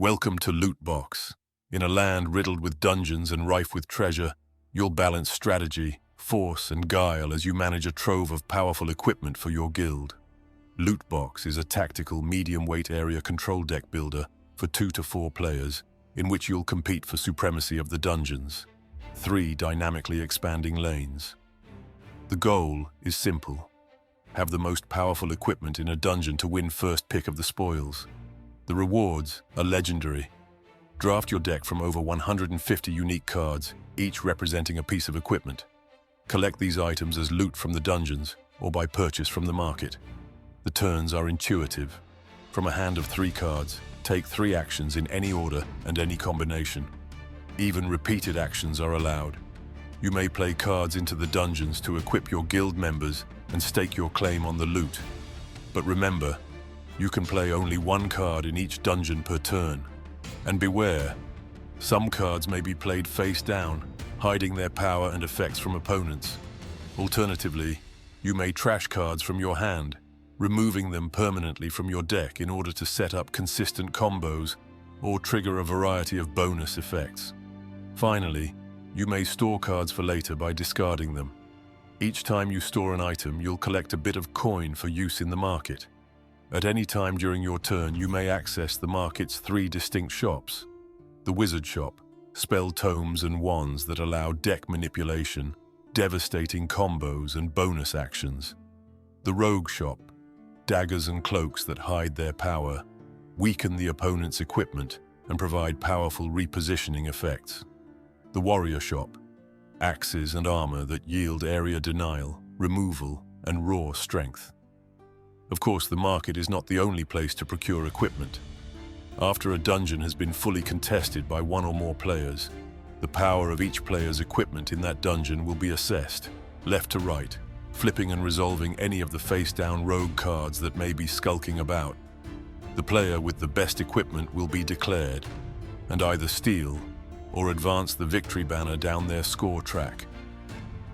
Welcome to Loot Box. In a land riddled with dungeons and rife with treasure, you'll balance strategy, force, and guile as you manage a trove of powerful equipment for your guild. Loot Box is a tactical medium-weight area control deck builder for 2 to 4 players, in which you'll compete for supremacy of the dungeons. 3 dynamically expanding lanes. The goal is simple. Have the most powerful equipment in a dungeon to win first pick of the spoils. The rewards are legendary. Draft your deck from over 150 unique cards, each representing a piece of equipment. Collect these items as loot from the dungeons or by purchase from the market. The turns are intuitive. From a hand of 3 cards, take 3 actions in any order and any combination. Even repeated actions are allowed. You may play cards into the dungeons to equip your guild members and stake your claim on the loot. But remember, you can play only 1 card in each dungeon per turn. And beware, some cards may be played face down, hiding their power and effects from opponents. Alternatively, you may trash cards from your hand, removing them permanently from your deck in order to set up consistent combos or trigger a variety of bonus effects. Finally, you may store cards for later by discarding them. Each time you store an item, you'll collect a bit of coin for use in the market. At any time during your turn, you may access the market's 3 distinct shops. The Wizard Shop, spell tomes and wands that allow deck manipulation, devastating combos and bonus actions. The Rogue Shop, daggers and cloaks that hide their power, weaken the opponent's equipment, and provide powerful repositioning effects. The Warrior Shop, axes and armor that yield area denial, removal, and raw strength. Of course, the market is not the only place to procure equipment. After a dungeon has been fully contested by 1 or more players, the power of each player's equipment in that dungeon will be assessed, left to right, flipping and resolving any of the face-down rogue cards that may be skulking about. The player with the best equipment will be declared, and either steal or advance the victory banner down their score track.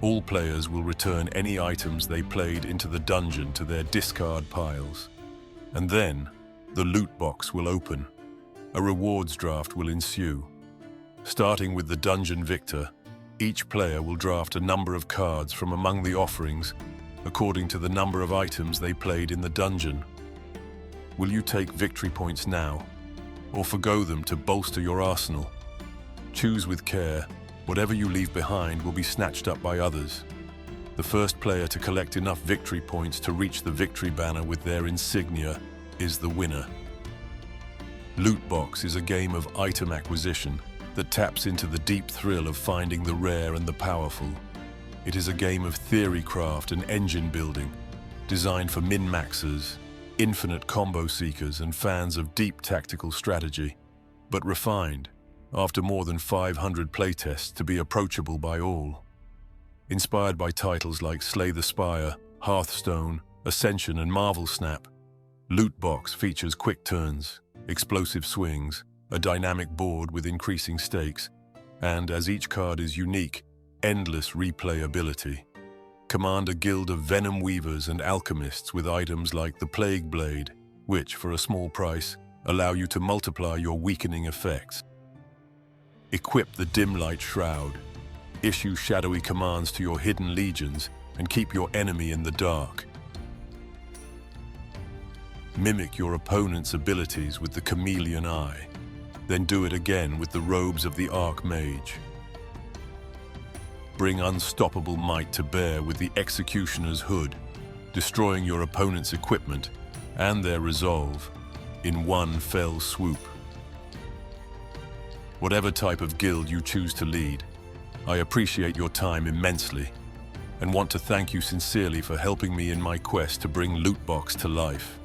All players will return any items they played into the dungeon to their discard piles. And then, the loot box will open. A rewards draft will ensue. Starting with the dungeon victor, each player will draft a number of cards from among the offerings according to the number of items they played in the dungeon. Will you take victory points now, or forgo them to bolster your arsenal? Choose with care. Whatever you leave behind will be snatched up by others. The first player to collect enough victory points to reach the victory banner with their insignia is the winner. Loot Box is a game of item acquisition that taps into the deep thrill of finding the rare and the powerful. It is a game of theorycraft and engine building, designed for min-maxers, infinite combo seekers, and fans of deep tactical strategy, but refined after more than 500 playtests to be approachable by all. Inspired by titles like Slay the Spire, Hearthstone, Ascension, and Marvel Snap, Loot Box features quick turns, explosive swings, a dynamic board with increasing stakes, and, as each card is unique, endless replayability. Command a guild of venom weavers and alchemists with items like the Plague Blade, which, for a small price, allow you to multiply your weakening effects. Equip the Dim Light Shroud, issue shadowy commands to your hidden legions, and keep your enemy in the dark. Mimic your opponent's abilities with the Chameleon Eye, then do it again with the robes of the Archmage. Bring unstoppable might to bear with the Executioner's Hood, destroying your opponent's equipment and their resolve in one fell swoop. Whatever type of guild you choose to lead, I appreciate your time immensely and want to thank you sincerely for helping me in my quest to bring Loot Box to life.